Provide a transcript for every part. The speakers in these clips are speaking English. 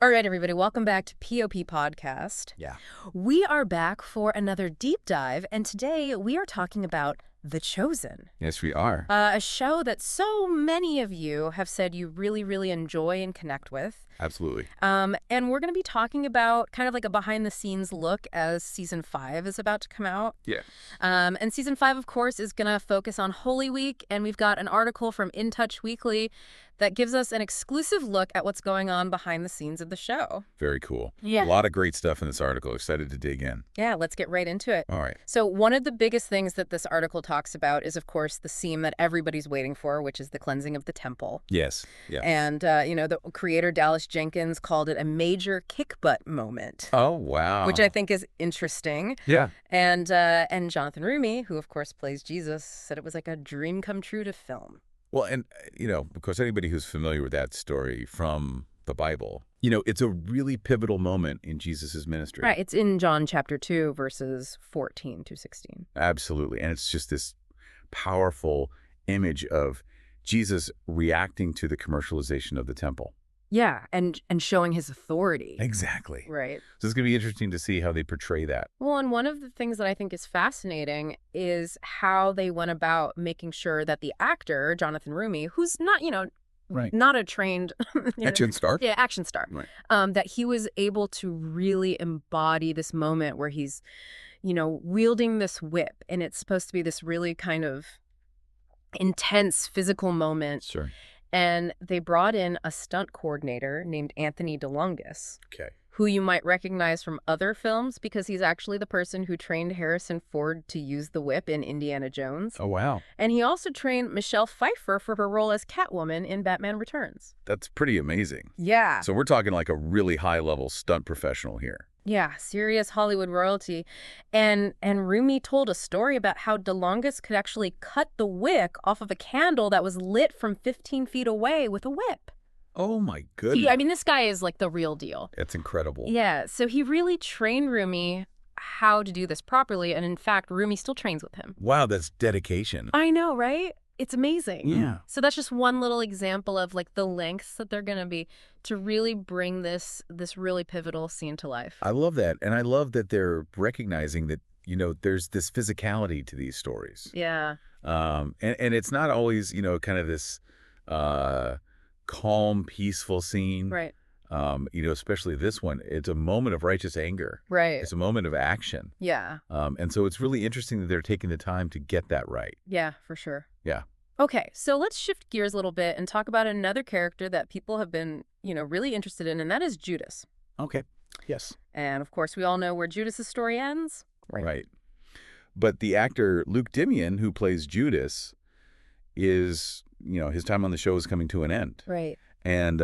All right, everybody, welcome back to POP Podcast. Yeah. We are back for another deep dive, and today we are talking about The Chosen. Yes, we are. A show that so many of you have said you really, really enjoy and connect with. Absolutely. And we're going to be talking about kind of like a behind-the-scenes look as Season 5 is about to come out. Yeah. And Season 5, of course, is going to focus on Holy Week, and we've got an article from In Touch Weekly that gives us an exclusive look at what's going on behind the scenes of the show. Very cool. Yeah. A lot of great stuff in this article. Excited to dig in. Yeah, let's get right into it. All right. So one of the biggest things that this article talks about is, of course, the scene that everybody's waiting for, which is the cleansing of the temple. Yes. Yeah. And, the creator Dallas Jenkins called it a major kick-butt moment. Oh, wow. Which I think is interesting. Yeah. And Jonathan Rumi, who, of course, plays Jesus, said it was like a dream come true to film. Well, and, because anybody who's familiar with that story from the Bible, it's a really pivotal moment in Jesus's ministry. Right. It's in John chapter 2, verses 14 to 16. Absolutely. And it's just this powerful image of Jesus reacting to the commercialization of the temple. Yeah, and showing his authority. Exactly. Right. So it's going to be interesting to see how they portray that. Well, and one of the things that I think is fascinating is how they went about making sure that the actor, Jonathan Rumi, who's not, Right. not a trained Action star? Yeah, action star. Right. That he was able to really embody this moment where he's, wielding this whip, and it's supposed to be this really kind of intense physical moment. Sure. And they brought in a stunt coordinator named Anthony DeLongis, Okay. who you might recognize from other films because he's actually the person who trained Harrison Ford to use the whip in Indiana Jones. Oh, wow. And he also trained Michelle Pfeiffer for her role as Catwoman in Batman Returns. That's pretty amazing. Yeah. So we're talking like a really high-level stunt professional here. Yeah, serious Hollywood royalty. And Rumi told a story about how DeLongis could actually cut the wick off of a candle that was lit from 15 feet away with a whip. Oh, my goodness. This guy is like the real deal. That's incredible. Yeah, so he really trained Rumi how to do this properly. And in fact, Rumi still trains with him. Wow, that's dedication. I know, right? It's amazing. Yeah. So that's just one little example of like the lengths that they're going to be to really bring this really pivotal scene to life. I love that. And I love that they're recognizing that, there's this physicality to these stories. Yeah. And it's not always, kind of this calm, peaceful scene. Right. Especially this one. It's a moment of righteous anger. Right. It's a moment of action. Yeah. And so it's really interesting that they're taking the time to get that right. Yeah, for sure. Yeah. Okay, so let's shift gears a little bit and talk about another character that people have been, really interested in, and that is Judas. Okay. Yes. And of course, we all know where Judas's story ends. Right. But the actor Luke Dimian, who plays Judas, is, his time on the show is coming to an end. Right. And,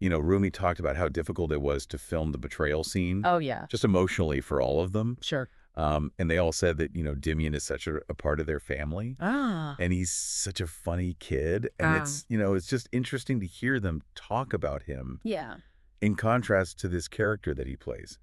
Rumi talked about how difficult it was to film the betrayal scene. Oh, yeah. Just emotionally for all of them. Sure. And they all said that, Dimian is such a part of their family. Ah. And he's such a funny kid. And it's just interesting to hear them talk about him. Yeah. In contrast to this character that he plays,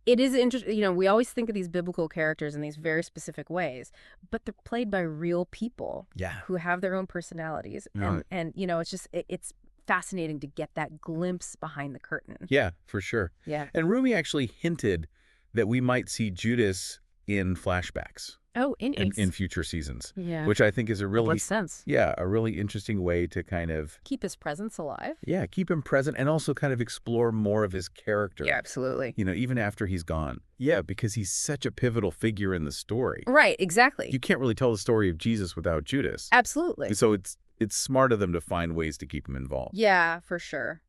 It is interesting. We always think of these biblical characters in these very specific ways, but they're played by real people. Yeah. Who have their own personalities. Yeah. And it's just, it's fascinating to get that glimpse behind the curtain. Yeah, for sure. Yeah. And Rumi actually hinted that we might see Judas in flashbacks. Oh, in future seasons. Yeah. Which I think is a really Makes sense. Yeah, a really interesting way to kind of Keep his presence alive. Yeah, keep him present and also kind of explore more of his character. Yeah, absolutely. Even after he's gone. Yeah, because he's such a pivotal figure in the story. Right, exactly. You can't really tell the story of Jesus without Judas. Absolutely. So it's smart of them to find ways to keep him involved. Yeah, for sure.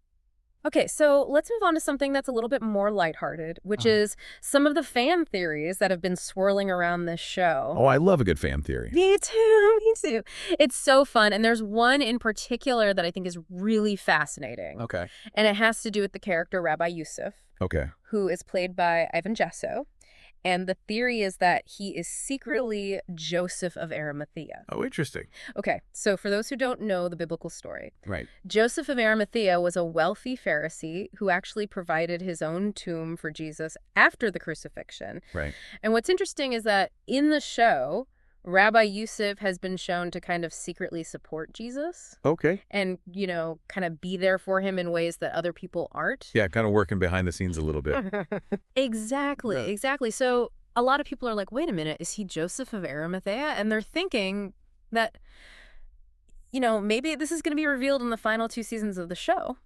Okay, so let's move on to something that's a little bit more lighthearted, which is some of the fan theories that have been swirling around this show. Oh, I love a good fan theory. Me too, me too. It's so fun, and there's one in particular that I think is really fascinating. Okay. And it has to do with the character Rabbi Yusuf, Okay. who is played by Ivan Gesso. And the theory is that he is secretly Joseph of Arimathea. Oh, interesting. Okay, so for those who don't know the biblical story, Right. Joseph of Arimathea was a wealthy Pharisee who actually provided his own tomb for Jesus after the crucifixion. Right. And what's interesting is that in the show, Rabbi Yusuf has been shown to kind of secretly support Jesus Okay. and, kind of be there for him in ways that other people aren't. Yeah, kind of working behind the scenes a little bit. Exactly, Yeah. exactly. So a lot of people are like, wait a minute, is he Joseph of Arimathea? And they're thinking that, maybe this is going to be revealed in the final 2 seasons of the show.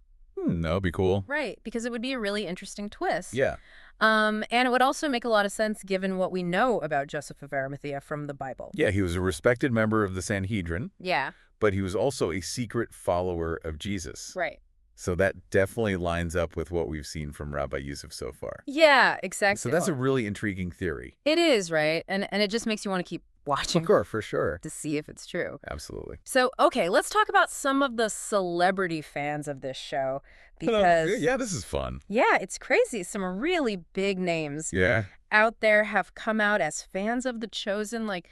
That'll be cool. Right, because it would be a really interesting twist. Yeah. And it would also make a lot of sense given what we know about Joseph of Arimathea from the Bible. Yeah, he was a respected member of the Sanhedrin, Yeah, but he was also a secret follower of Jesus. right. So that definitely lines up with what we've seen from Rabbi Yusuf so far. Yeah, exactly. So that's a really intriguing theory. It is, right? And it just makes you want to keep watching Of course, for sure. to see if it's true. Absolutely. So, okay, let's talk about some of the celebrity fans of this show because, Yeah, this is fun. yeah, it's crazy. Some really big names Yeah. out there have come out as fans of The Chosen. Like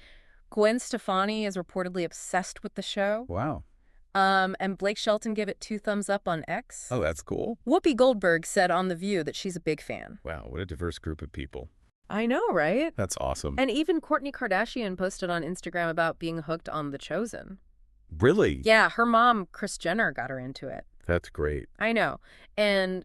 Gwen Stefani is reportedly obsessed with the show. Wow. And Blake Shelton gave it 2 thumbs up on X. Oh, that's cool. Whoopi Goldberg said on The View that she's a big fan. Wow, what a diverse group of people. I know, right? That's awesome. And even Kourtney Kardashian posted on Instagram about being hooked on The Chosen. Really? Yeah, her mom, Kris Jenner, got her into it. That's great. I know. And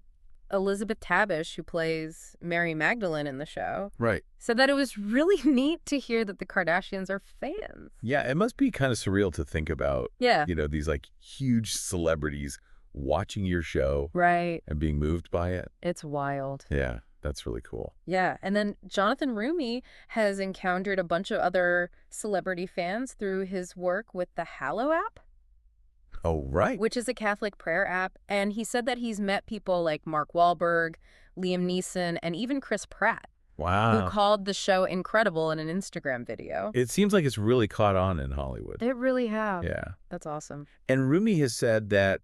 Elizabeth Tabish, who plays Mary Magdalene in the show, Right. said that it was really neat to hear that the Kardashians are fans. Yeah, it must be kind of surreal to think about, Yeah. these like huge celebrities watching your show Right. and being moved by it. It's wild. Yeah, that's really cool. Yeah. And then Jonathan Rumi has encountered a bunch of other celebrity fans through his work with the Hallow app, Oh, right. which is a Catholic prayer app. And he said that he's met people like Mark Wahlberg, Liam Neeson, and even Chris Pratt, who Wow. called the show incredible in an Instagram video. It seems like it's really caught on in Hollywood. It really have. Yeah. That's awesome. And Rumi has said that,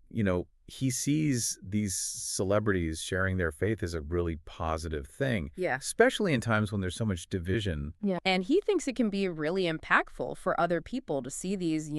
he sees these celebrities sharing their faith as a really positive thing, Yeah. especially in times when there's so much division. Yeah. And he thinks it can be really impactful for other people to see these,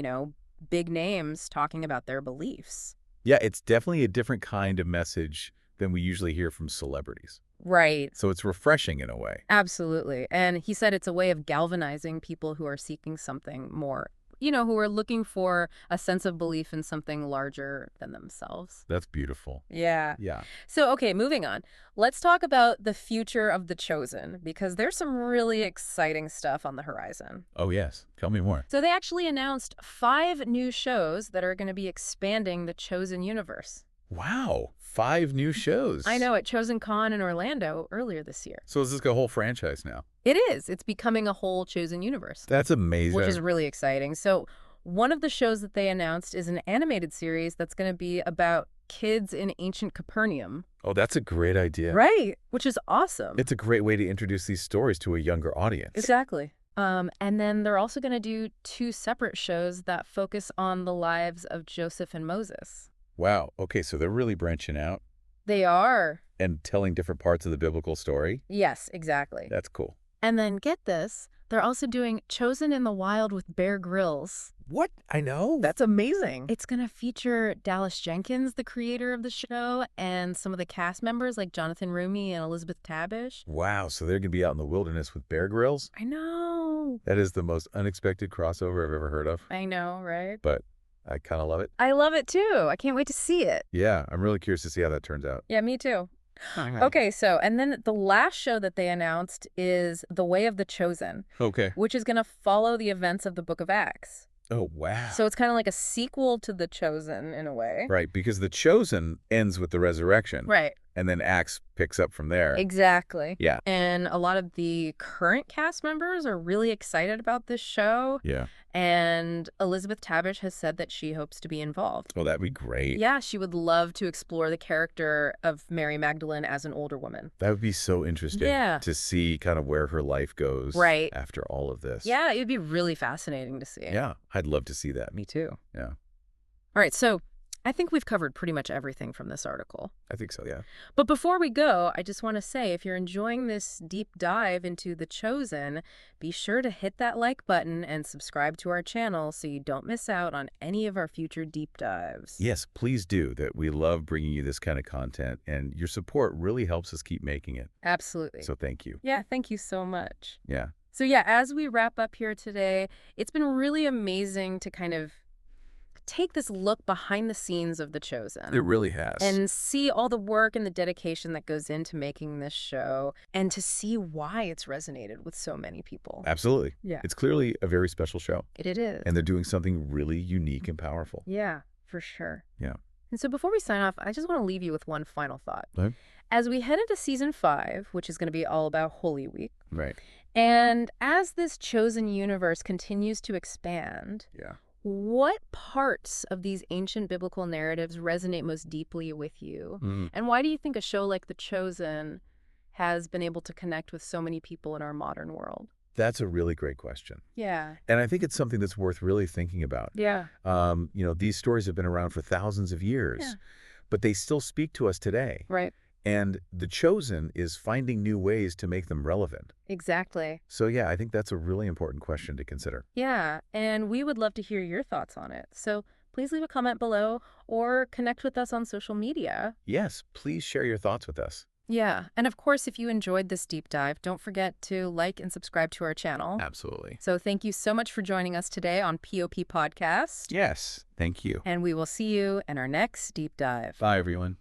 big names talking about their beliefs. Yeah, it's definitely a different kind of message than we usually hear from celebrities. Right. So it's refreshing in a way. Absolutely. And he said it's a way of galvanizing people who are seeking something more, who are looking for a sense of belief in something larger than themselves. That's beautiful. Yeah. Yeah. So, okay, moving on. Let's talk about the future of The Chosen, because there's some really exciting stuff on the horizon. Oh, yes. Tell me more. So they actually announced 5 new shows that are going to be expanding the Chosen universe. Wow. 5 new shows. I know, at Chosen Con in Orlando earlier this year. So is this like a whole franchise now? It is. It's becoming a whole Chosen universe, That's amazing. which is really exciting. So one of the shows that they announced is an animated series that's going to be about kids in ancient Capernaum. Oh, that's a great idea. Right, which is awesome. It's a great way to introduce these stories to a younger audience. Exactly. And then they're also going to do 2 separate shows that focus on the lives of Joseph and Moses. Wow. Okay, so they're really branching out They are. and telling different parts of the biblical story. Yes, exactly. That's cool. And then get this, they're also doing Chosen in the Wild with Bear Grylls. What? I know. That's amazing. It's going to feature Dallas Jenkins, the creator of the show, and some of the cast members like Jonathan Rumi and Elizabeth Tabish. Wow, so they're going to be out in the wilderness with Bear Grylls? I know. That is the most unexpected crossover I've ever heard of, I know, right? but I kind of love it. I love it too. I can't wait to see it. Yeah, I'm really curious to see how that turns out. Yeah, me too. Okay, so, and then the last show that they announced is The Way of the Chosen, Okay. which is going to follow the events of the Book of Acts. Oh, wow. So it's kind of like a sequel to The Chosen in a way. Right, because The Chosen ends with the resurrection. Right. And then Acts picks up from there. Exactly. Yeah. And a lot of the current cast members are really excited about this show. Yeah. And Elizabeth Tabish has said that she hopes to be involved. Oh, that'd be great. Yeah, she would love to explore the character of Mary Magdalene as an older woman. That would be so interesting. Yeah. To see kind of where her life goes. Right. After all of this. Yeah, it would be really fascinating to see. Yeah, I'd love to see that. Me too. Yeah. All right, so I think we've covered pretty much everything from this article. I think so, yeah. But before we go, I just want to say, if you're enjoying this deep dive into The Chosen, be sure to hit that like button and subscribe to our channel so you don't miss out on any of our future deep dives. Yes, please do. That we love bringing you this kind of content, and your support really helps us keep making it. Absolutely. So thank you. Yeah, thank you so much. Yeah. So yeah, as we wrap up here today, it's been really amazing to kind of take this look behind the scenes of The It Chosen really has. and see all the work and the dedication that goes into making this show and to see why it's resonated with so many people. Absolutely. Yeah, It's clearly a very special show, it is. and they're doing something really unique and powerful. Yeah, for sure. Yeah. And so before we sign off, I just want to leave you with one final thought. Right. As we head into season 5, which is going to be all about Holy Week, Right. and as this chosen universe continues to expand, Yeah. what parts of these ancient biblical narratives resonate most deeply with you? Mm. And why do you think a show like The Chosen has been able to connect with so many people in our modern world? That's a really great question. Yeah. And I think it's something that's worth really thinking about. Yeah. These stories have been around for thousands of years, Yeah. but they still speak to us today. Right. And The Chosen is finding new ways to make them relevant. Exactly. So yeah, I think that's a really important question to consider. Yeah. And we would love to hear your thoughts on it. So please leave a comment below or connect with us on social media. Yes, please share your thoughts with us. Yeah. And of course, if you enjoyed this deep dive, don't forget to like and subscribe to our channel. Absolutely. So thank you so much for joining us today on POP Podcast. Yes, thank you. And we will see you in our next deep dive. Bye, everyone.